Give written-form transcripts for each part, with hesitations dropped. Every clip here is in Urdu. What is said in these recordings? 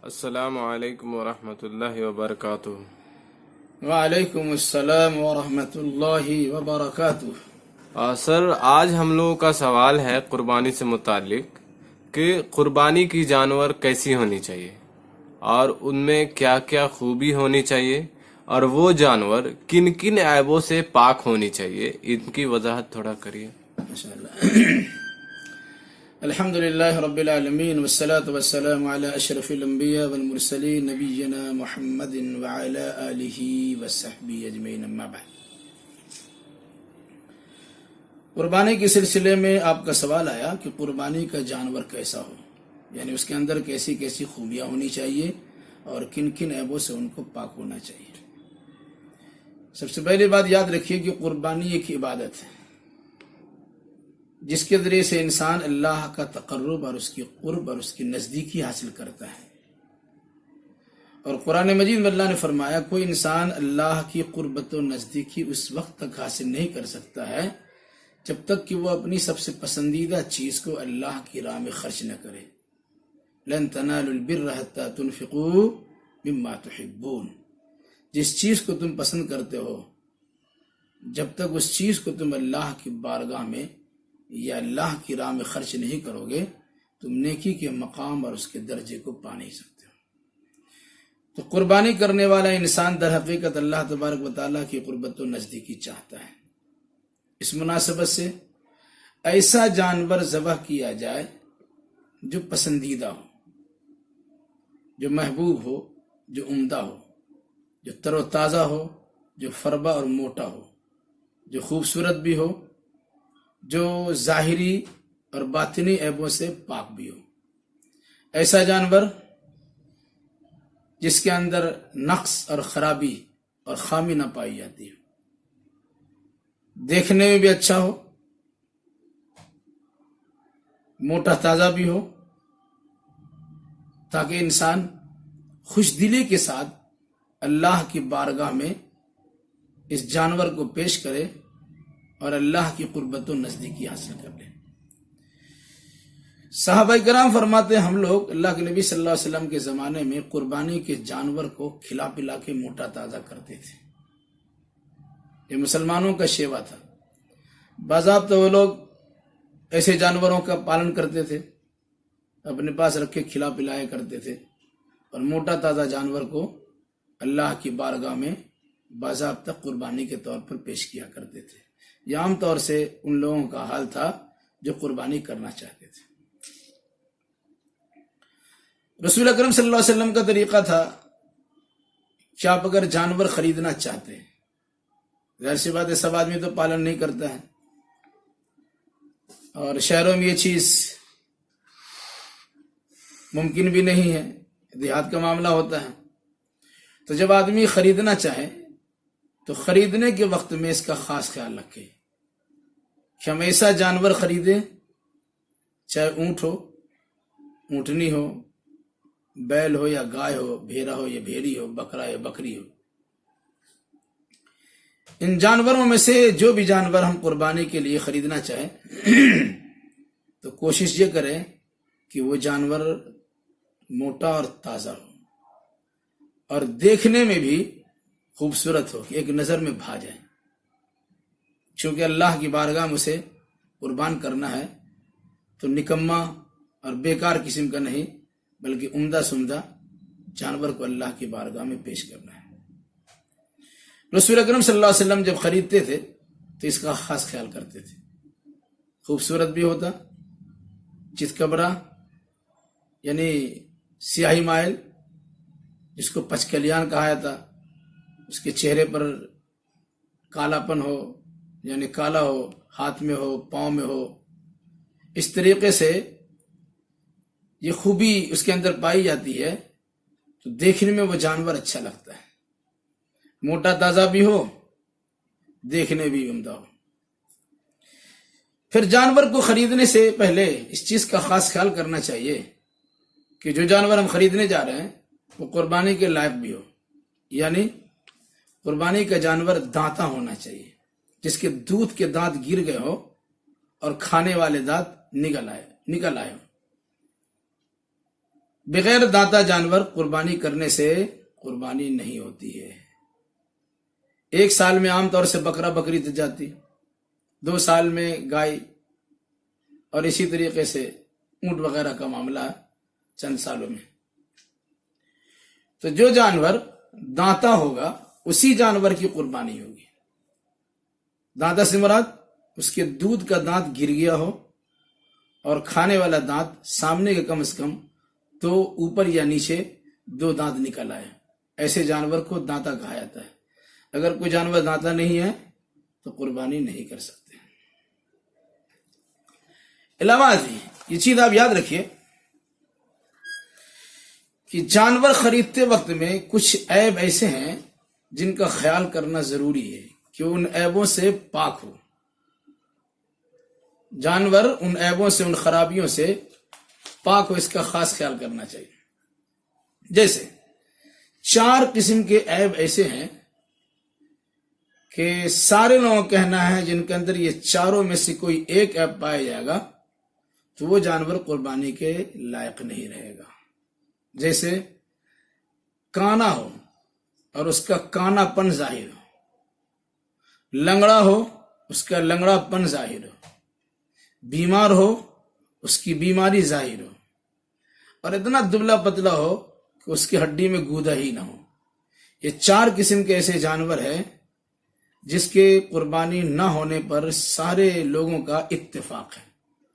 السلام علیکم ورحمۃ اللہ وبرکاتہ۔ وعلیکم السلام ورحمۃ اللہ وبرکاتہ۔ سر، آج ہم لوگوں کا سوال ہے قربانی سے متعلق کہ قربانی کی جانور کیسی ہونی چاہیے اور ان میں کیا کیا خوبی ہونی چاہیے اور وہ جانور کن کن عیبوں سے پاک ہونی چاہیے، ان کی وضاحت تھوڑا کریے۔ ماشاءاللہ۔ الحمد للہ رب العالمین والصلاة والسلام علی اشرف الانبیاء والمرسلین نبینا محمد وعلی آلہ وصحبہ اجمعین، اما بعد۔ قربانی کے سلسلے میں آپ کا سوال آیا کہ قربانی کا جانور کیسا ہو، یعنی اس کے اندر کیسی کیسی خوبیاں ہونی چاہیے اور کن کن عیبوں سے ان کو پاک ہونا چاہیے۔ سب سے پہلی بات یاد رکھیے کہ قربانی ایک عبادت ہے جس کے ذریعے سے انسان اللہ کا تقرب اور اس کی قرب اور اس کی نزدیکی حاصل کرتا ہے۔ اور قرآن مجید میں اللہ نے فرمایا کوئی انسان اللہ کی قربت و نزدیکی اس وقت تک حاصل نہیں کر سکتا ہے جب تک کہ وہ اپنی سب سے پسندیدہ چیز کو اللہ کی راہ میں خرچ نہ کرے۔ لن تنالوا البر حتى تنفقوا مما تحبون، جس چیز کو تم پسند کرتے ہو جب تک اس چیز کو تم اللہ کی بارگاہ میں یا اللہ کی راہ میں خرچ نہیں کرو گے تم نیکی کے مقام اور اس کے درجے کو پا نہیں سکتے ہو۔ تو قربانی کرنے والا انسان در حقیقت اللہ تبارک و تعالیٰ کی قربت و نزدیکی چاہتا ہے۔ اس مناسبت سے ایسا جانور ذبح کیا جائے جو پسندیدہ ہو، جو محبوب ہو، جو عمدہ ہو، جو تر و تازہ ہو، جو فربا اور موٹا ہو، جو خوبصورت بھی ہو، جو ظاہری اور باطنی عیبوں سے پاک بھی ہو۔ ایسا جانور جس کے اندر نقص اور خرابی اور خامی نہ پائی جاتی ہو، دیکھنے میں بھی اچھا ہو، موٹا تازہ بھی ہو، تاکہ انسان خوش دلی کے ساتھ اللہ کی بارگاہ میں اس جانور کو پیش کرے اور اللہ کی قربت و نزدیکی حاصل کر لے۔ صحابہ کرام فرماتے ہیں ہم لوگ اللہ کے نبی صلی اللہ علیہ وسلم کے زمانے میں قربانی کے جانور کو کھلا پلا کے موٹا تازہ کرتے تھے۔ یہ مسلمانوں کا شیوا تھا۔ باضابطہ وہ لوگ ایسے جانوروں کا پالن کرتے تھے، اپنے پاس رکھ کے کھلا پلایا کرتے تھے اور موٹا تازہ جانور کو اللہ کی بارگاہ میں باضابطہ قربانی کے طور پر پیش کیا کرتے تھے۔ یہ عام طور سے ان لوگوں کا حال تھا جو قربانی کرنا چاہتے تھے۔ رسول اکرم صلی اللہ علیہ وسلم کا طریقہ تھا کہ آپ اگر جانور خریدنا چاہتے ہیں، ظاہر سی بات ہے سب آدمی تو پالن نہیں کرتا ہے اور شہروں میں یہ چیز ممکن بھی نہیں ہے، دیہات کا معاملہ ہوتا ہے۔ تو جب آدمی خریدنا چاہے تو خریدنے کے وقت میں اس کا خاص خیال رکھے کہ ہم ایسا جانور خریدیں، چاہے اونٹ ہو، اونٹنی ہو، بیل ہو یا گائے ہو، بھیڑا ہو یا بھیڑی ہو، بکرا یا بکری ہو۔ ان جانوروں میں سے جو بھی جانور ہم قربانی کے لیے خریدنا چاہیں تو کوشش یہ کریں کہ وہ جانور موٹا اور تازہ ہو اور دیکھنے میں بھی خوبصورت ہو کہ ایک نظر میں بھا جائے، چونکہ اللہ کی بارگاہ میں اسے قربان کرنا ہے تو نکما اور بیکار قسم کا نہیں بلکہ عمدہ سمدہ جانور کو اللہ کی بارگاہ میں پیش کرنا ہے۔ رسول اکرم صلی اللہ علیہ وسلم جب خریدتے تھے تو اس کا خاص خیال کرتے تھے، خوبصورت بھی ہوتا، چت کبرا یعنی سیاہی مائل جس کو پچکلیان کہا جاتا، اس کے چہرے پر کالا پن ہو یعنی کالا ہو، ہاتھ میں ہو، پاؤں میں ہو، اس طریقے سے یہ خوبی اس کے اندر پائی جاتی ہے تو دیکھنے میں وہ جانور اچھا لگتا ہے، موٹا تازہ بھی ہو، دیکھنے بھی عمدہ ہو۔ پھر جانور کو خریدنے سے پہلے اس چیز کا خاص خیال کرنا چاہیے کہ جو جانور ہم خریدنے جا رہے ہیں وہ قربانی کے لائق بھی ہو، یعنی قربانی کا جانور دانتا ہونا چاہیے، جس کے دودھ کے دانت گر گئے ہو اور کھانے والے دانت نکل آئے ہو۔ بغیر دانتا جانور قربانی کرنے سے قربانی نہیں ہوتی ہے۔ ایک سال میں عام طور سے بکرا بکری دی جاتی، 2 سال میں گائے، اور اسی طریقے سے اونٹ وغیرہ کا معاملہ چند سالوں میں۔ تو جو جانور دانتا ہوگا اسی جانور کی قربانی ہوگی۔ دانتا سے مراد اس کے دودھ کا دانت گر گیا ہو اور کھانے والا دانت سامنے کے کم از کم 2 اوپر یا نیچے 2 دانت نکل آئے، ایسے جانور کو دانتا کہا جاتا ہے۔ اگر کوئی جانور دانتا نہیں ہے تو قربانی نہیں کر سکتے۔ علاوہ یہ چیز آپ یاد رکھیے کہ جانور خریدتے وقت میں کچھ عیب ایسے ہیں جن کا خیال کرنا ضروری ہے کہ ان عیبوں سے پاک ہو۔ جانور ان عیبوں سے، ان خرابیوں سے پاک ہو، اس کا خاص خیال کرنا چاہیے۔ جیسے 4 قسم کے عیب ایسے ہیں کہ سارے لوگوں کا کہنا ہے جن کے اندر یہ چاروں میں سے کوئی ایک عیب پایا جائے گا تو وہ جانور قربانی کے لائق نہیں رہے گا۔ جیسے کانا ہو اور اس کا کانا پن ظاہر ہو، لنگڑا ہو اس کا لنگڑا پن ظاہر ہو، بیمار ہو اس کی بیماری ظاہر ہو، اور اتنا دبلا پتلا ہو کہ اس کی ہڈی میں گودا ہی نہ ہو۔ یہ 4 قسم کے ایسے جانور ہیں جس کے قربانی نہ ہونے پر سارے لوگوں کا اتفاق ہے،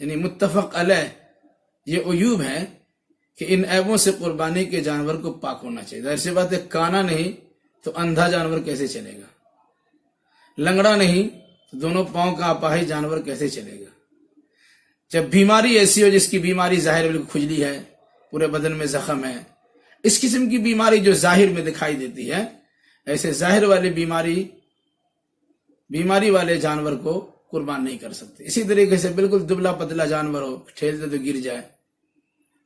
یعنی متفق علیہ یہ عیوب ہے کہ ان عیبوں سے قربانی کے جانور کو پاک ہونا چاہیے۔ ظاہر سی بات ہے، کانا نہیں تو اندھا جانور کیسے چلے گا، لنگڑا نہیں تو دونوں پاؤں کا اپاہج جانور کیسے چلے گا، جب بیماری ایسی ہو جس کی بیماری ظاہر بالکل کھجلی ہے، پورے بدن میں زخم ہے، اس قسم کی بیماری جو ظاہر میں دکھائی دیتی ہے، ایسے ظاہر والی بیماری والے جانور کو قربان نہیں کر سکتے۔ اسی طریقے سے بالکل دبلا پتلا جانور ہو، ٹھیلتے تو گر جائے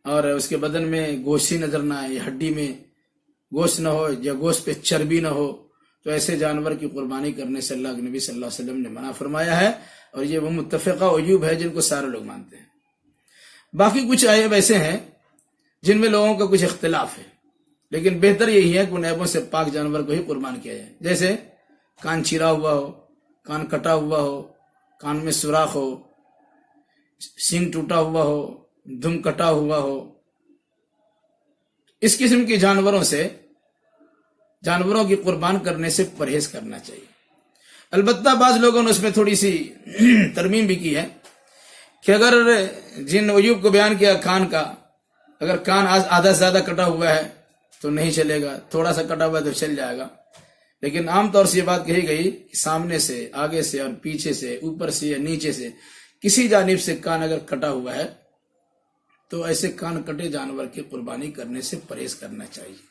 اور اس کے بدن میں گوشت ہی نظر نہ آئے، یا ہڈی میں گوشت نہ ہو، یا گوشت پہ چربی نہ ہو، تو ایسے جانور کی قربانی کرنے سے اللہ کے نبی صلی اللہ علیہ وسلم نے منع فرمایا ہے، اور یہ وہ متفقہ عیوب ہے جن کو سارے لوگ مانتے ہیں۔ باقی کچھ عیب ایسے ہیں جن میں لوگوں کا کچھ اختلاف ہے، لیکن بہتر یہی ہے کہ ان عیبوں سے پاک جانور کو ہی قربان کیا جائے۔ جیسے کان چیرا ہوا ہو، کان کٹا ہوا ہو، کان میں سوراخ ہو، سینگ ٹوٹا ہوا ہو، دم کٹا ہوا ہو، اس قسم کے جانوروں کی قربان کرنے سے پرہیز کرنا چاہیے۔ البتہ بعض لوگوں نے اس میں تھوڑی سی ترمیم بھی کی ہے کہ اگر جن عیوب کو بیان کیا کان کا، اگر کان آدھا سے زیادہ کٹا ہوا ہے تو نہیں چلے گا، تھوڑا سا کٹا ہوا ہے تو چل جائے گا، لیکن عام طور سے یہ بات کہی گئی کہ سامنے سے، آگے سے اور پیچھے سے، اوپر سے یا نیچے سے کسی جانب سے کان اگر کٹا ہوا ہے تو ایسے کان کٹے جانور کی قربانی کرنے سے پرہیز کرنا چاہیے۔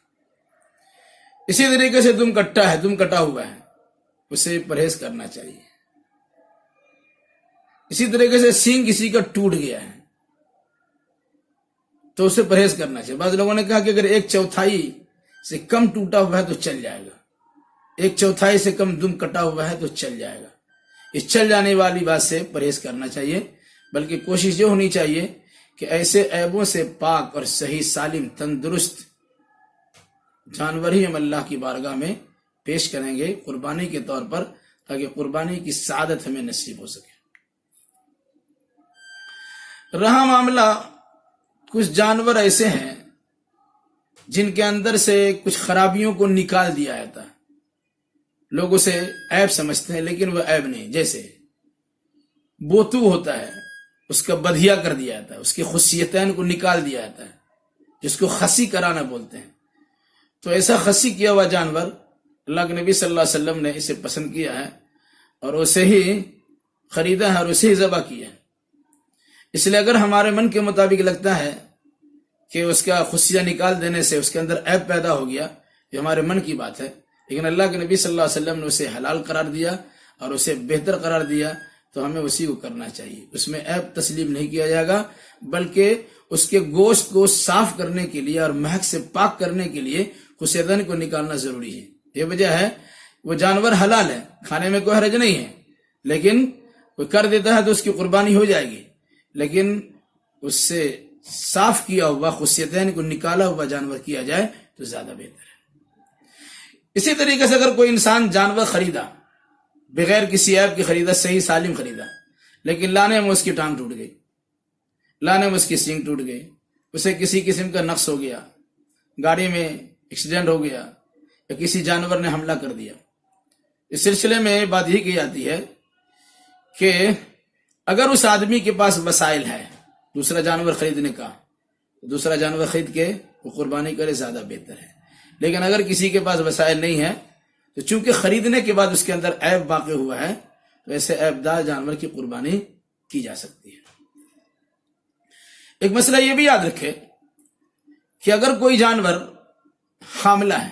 اسی طریقے سے دم کٹا ہوا ہے، اسے پرہیز کرنا چاہیے۔ اسی طریقے سے سینگ کسی کا ٹوٹ گیا ہے تو اسے پرہیز کرنا چاہیے۔ بعض لوگوں نے کہا کہ اگر 1/4 سے کم ٹوٹا ہوا ہے تو چل جائے گا، 1/4 سے کم دم کٹا ہوا ہے تو چل جائے گا۔ اس چل جانے والی بات سے پرہیز کرنا چاہیے، بلکہ کوشش یہ ہونی چاہیے کہ ایسے عیبوں سے پاک اور صحیح سالم تندرست جانور ہی ہم اللہ کی بارگاہ میں پیش کریں گے قربانی کے طور پر، تاکہ قربانی کی سعادت ہمیں نصیب ہو سکے۔ رہا معاملہ کچھ جانور ایسے ہیں جن کے اندر سے کچھ خرابیوں کو نکال دیا جاتا ہے، لوگ اسے عیب سمجھتے ہیں لیکن وہ عیب نہیں۔ جیسے بوتو ہوتا ہے، اس کا بدھیا کر دیا جاتا ہے، اس کی خصیتین کو نکال دیا جاتا ہے، جس کو خسی کرانا بولتے ہیں۔ تو ایسا خسی کیا ہوا جانور اللہ کے نبی صلی اللہ علیہ وسلم نے اسے پسند کیا ہے اور اسے ہی خریدا ہے اور اسے ہی ذبح کیا ہے۔ اس لیے اگر ہمارے من کے مطابق لگتا ہے کہ اس کا خصیہ نکال دینے سے اس کے اندر عیب پیدا ہو گیا، یہ ہمارے من کی بات ہے، لیکن اللہ کے نبی صلی اللہ علیہ وسلم نے اسے حلال قرار دیا اور اسے بہتر قرار دیا، تو ہمیں اسی کو کرنا چاہیے۔ اس میں عیب تسلیم نہیں کیا جائے گا، بلکہ اس کے گوشت کو صاف کرنے کے لیے اور مہک سے پاک کرنے کے لیے خصیتین کو نکالنا ضروری ہے۔ یہ وجہ ہے وہ جانور حلال ہے، کھانے میں کوئی حرج نہیں ہے، لیکن کوئی کر دیتا ہے تو اس کی قربانی ہو جائے گی، لیکن اس سے صاف کیا ہوا خصیتین کو نکالا ہوا جانور کیا جائے تو زیادہ بہتر ہے۔ اسی طریقے سے اگر کوئی انسان جانور خریدا، بغیر کسی عیب کی خریدا، صحیح سالم خریدا، لیکن لانے میں اس کی ٹانگ ٹوٹ گئی، لانے میں اس کی سینگ ٹوٹ گئی، اسے کسی قسم کا نقص ہو گیا، گاڑی میں ایکسیڈنٹ ہو گیا یا کسی جانور نے حملہ کر دیا، اس سلسلے میں بات یہ کی جاتی ہے کہ اگر اس آدمی کے پاس وسائل ہے دوسرا جانور خریدنے کا، دوسرا جانور خرید کے وہ قربانی کرے، زیادہ بہتر ہے۔ لیکن اگر کسی کے پاس وسائل نہیں ہے تو چونکہ خریدنے کے بعد اس کے اندر عیب واقع ہوا ہے تو ایسے عیب دار جانور کی قربانی کی جا سکتی ہے۔ ایک مسئلہ یہ بھی یاد رکھے کہ اگر کوئی جانور حاملہ ہے،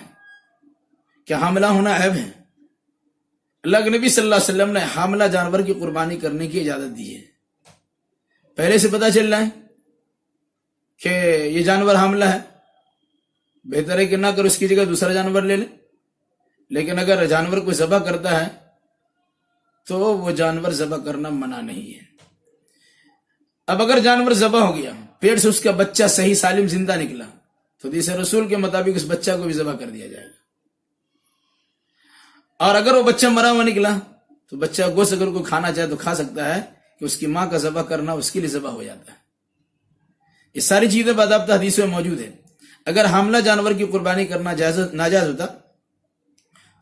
کیا حاملہ ہونا عیب ہے؟ اللہ کے نبی صلی اللہ علیہ وسلم نے حاملہ جانور کی قربانی کرنے کی اجازت دی ہے۔ پہلے سے پتہ چل رہا ہے کہ یہ جانور حاملہ ہے، بہتر ہے کہ نہ کر اس کی جگہ دوسرا جانور لے لے۔ لیکن اگر جانور کو ذبح کرتا ہے تو وہ جانور ذبح کرنا منع نہیں ہے۔ اب اگر جانور ذبح ہو گیا، پیٹ سے اس کا بچہ صحیح سالم زندہ نکلا تو حدیث رسول کے مطابق اس بچہ کو بھی ذبح کر دیا جائے گا، اور اگر وہ بچہ مرا ہوا نکلا تو بچہ گوشت اگر کوئی کھانا چاہے تو کھا سکتا ہے کہ اس کی ماں کا ذبح کرنا اس کے لیے ذبح ہو جاتا ہے۔ یہ ساری چیزیں باضابطہ حدیثوں میں موجود ہیں۔ اگر حاملہ جانور کی قربانی کرنا ناجائز ہوتا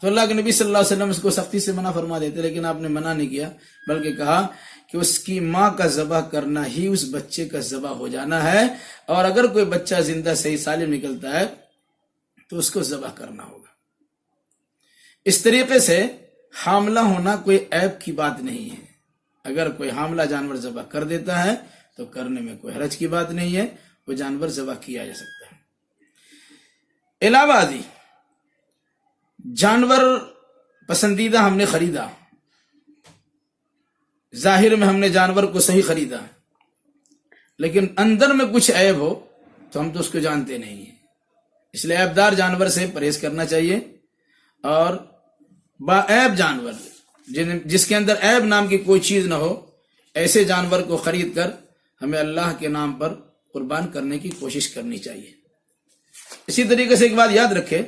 تو اللہ کے نبی صلی اللہ علیہ وسلم اس کو سختی سے منع فرما دیتے، لیکن آپ نے منع نہیں کیا، بلکہ کہا کہ اس کی ماں کا ذبح کرنا ہی اس بچے کا ذبح ہو جانا ہے، اور اگر کوئی بچہ زندہ صحیح سالم نکلتا ہے تو اس کو ذبح کرنا ہوگا۔ اس طریقے سے حاملہ ہونا کوئی عیب کی بات نہیں ہے۔ اگر کوئی حاملہ جانور ذبح کر دیتا ہے تو کرنے میں کوئی حرج کی بات نہیں ہے، وہ جانور ذبح کیا جا سکتا ہے۔ علاوہ ازیں جانور پسندیدہ ہم نے خریدا، ظاہر میں ہم نے جانور کو صحیح خریدا، لیکن اندر میں کچھ عیب ہو تو ہم تو اس کو جانتے نہیں ہیں، اس لیے عیب دار جانور سے پرہیز کرنا چاہیے، اور باعیب جانور جس کے اندر عیب نام کی کوئی چیز نہ ہو، ایسے جانور کو خرید کر ہمیں اللہ کے نام پر قربان کرنے کی کوشش کرنی چاہیے۔ اسی طریقے سے ایک بات یاد رکھے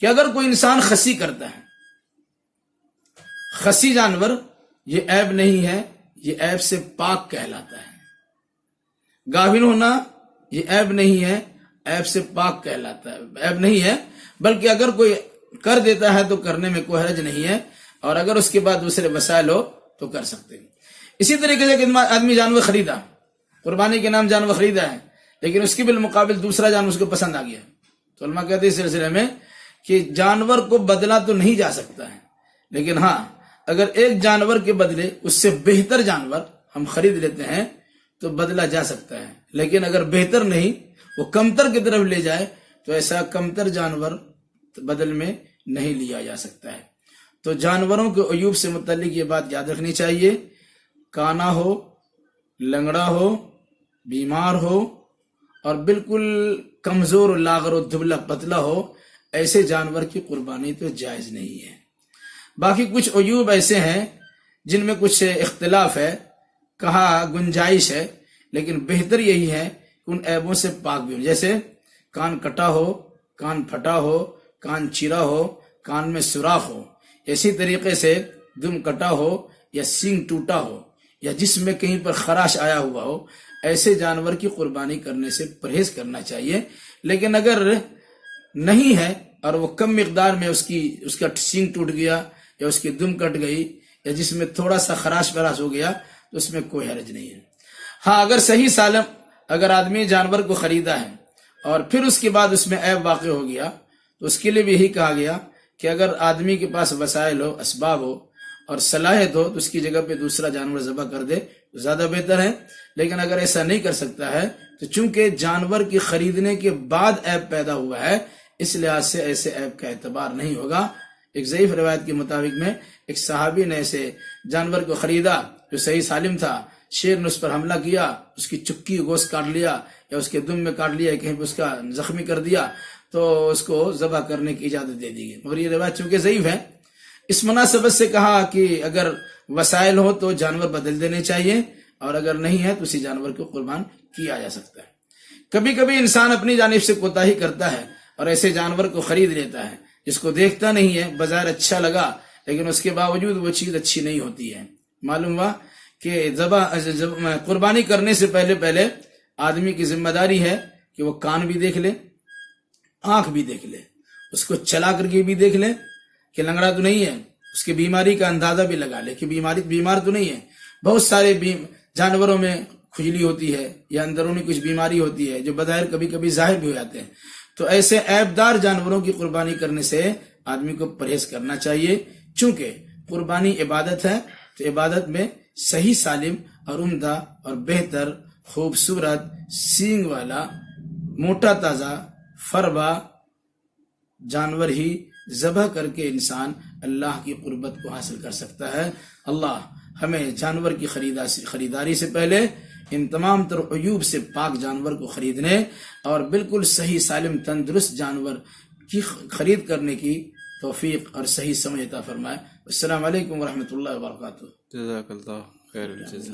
کہ اگر کوئی انسان خصی کرتا ہے، خصی جانور یہ عیب نہیں ہے، یہ عیب سے پاک کہلاتا ہے۔ گاہن ہونا یہ عیب نہیں ہے، عیب سے پاک کہلاتا ہے، عیب نہیں ہے، بلکہ اگر کوئی کر دیتا ہے تو کرنے میں کوئی حرج نہیں ہے، اور اگر اس کے بعد دوسرے وسائل ہو تو کر سکتے ہیں۔ اسی طریقے سے آدمی جانور خریدا، قربانی کے نام جانور خریدا ہے، لیکن اس کے بالمقابل دوسرا جانور اس کو پسند آ گیا، تو علماء کہتے ہیں اس سلسلے میں کہ جانور کو بدلا تو نہیں جا سکتا ہے، لیکن ہاں اگر ایک جانور کے بدلے اس سے بہتر جانور ہم خرید لیتے ہیں تو بدلا جا سکتا ہے، لیکن اگر بہتر نہیں وہ کمتر کی طرف لے جائے تو ایسا کمتر جانور بدل میں نہیں لیا جا سکتا ہے۔ تو جانوروں کے عیوب سے متعلق یہ بات یاد رکھنی چاہیے، کانا ہو، لنگڑا ہو، بیمار ہو، اور بالکل کمزور و لاغر و دبلا پتلا ہو، ایسے جانور کی قربانی تو جائز نہیں ہے۔ باقی کچھ عیوب ایسے ہیں جن میں کچھ اختلاف ہے، کہا گنجائش ہے، لیکن بہتر یہی ہے کہ ان عیبوں سے پاک بھی ہو، جیسے کان کٹا ہو، کان پھٹا ہو، کان چیرا ہو، کان میں سوراخ ہو، اسی طریقے سے دم کٹا ہو یا سینگ ٹوٹا ہو یا جسم میں کہیں پر خراش آیا ہوا ہو، ایسے جانور کی قربانی کرنے سے پرہیز کرنا چاہیے۔ لیکن اگر نہیں ہے اور وہ کم مقدار میں اس کا سینگ ٹوٹ گیا یا اس کی دم کٹ گئی یا جس میں تھوڑا سا خراش براش ہو گیا تو اس میں کوئی حرج نہیں ہے۔ ہاں اگر صحیح سالم اگر آدمی جانور کو خریدا ہے اور پھر اس کے بعد اس میں عیب واقع ہو گیا تو اس کے لیے بھی یہی کہا گیا کہ اگر آدمی کے پاس وسائل ہو، اسباب ہو اور صلاحیت ہو تو اس کی جگہ پہ دوسرا جانور ذبح کر دے تو زیادہ بہتر ہے۔ لیکن اگر ایسا نہیں کر سکتا ہے تو چونکہ جانور کی خریدنے کے بعد عیب پیدا ہوا ہے، اس لحاظ سے ایسے عیب کا اعتبار نہیں ہوگا۔ ایک ضعیف روایت کے مطابق میں ایک صحابی نے ایسے جانور کو خریدا جو صحیح سالم تھا، شیر نے اس پر حملہ کیا، اس کی چکی گوشت کاٹ لیا یا اس کے دم میں کاٹ لیا، کہیں پہ اس کا زخمی کر دیا، تو اس کو ذبح کرنے کی اجازت دے دی گئی، مگر یہ روایت چونکہ ضعیف ہے۔ اس مناسبت سے کہا کہ اگر وسائل ہو تو جانور بدل دینے چاہیے، اور اگر نہیں ہے تو اسی جانور کو قربان کیا جا سکتا ہے۔ کبھی کبھی انسان اپنی جانب سے کوتاہی کرتا ہے اور ایسے جانور کو خرید لیتا ہے جس کو دیکھتا نہیں ہے، بظاہر اچھا لگا لیکن اس کے باوجود وہ چیز اچھی نہیں ہوتی ہے۔ معلوم ہوا کہ قربانی کرنے سے پہلے آدمی کی ذمہ داری ہے کہ وہ کان بھی دیکھ لے، آنکھ بھی دیکھ لے، اس کو چلا کر کے بھی دیکھ لے کہ لنگڑا تو نہیں ہے، اس کی بیماری کا اندازہ بھی لگا لے کہ بیمار تو نہیں ہے۔ بہت سارے جانوروں میں کھجلی ہوتی ہے یا اندرونی کچھ بیماری ہوتی ہے جو بظاہر کبھی کبھی ظاہر بھی ہو جاتے ہیں، تو ایسے عیبدار جانوروں کی قربانی کرنے سے آدمی کو پرہیز کرنا چاہیے۔ چونکہ قربانی عبادت ہے تو عبادت میں صحیح سالم اور عمدہ اور بہتر خوبصورت سینگ والا موٹا تازہ فربا جانور ہی ذبح کر کے انسان اللہ کی قربت کو حاصل کر سکتا ہے۔ اللہ ہمیں جانور کی خریداری سے پہلے ان تمام تر عیوب سے پاک جانور کو خریدنے اور بالکل صحیح سالم تندرست جانور کی خرید کرنے کی توفیق اور صحیح سمجھ عطا فرمائے۔ السلام علیکم ورحمۃ اللہ وبرکاتہ۔ جزاک اللہ خیر الجزا۔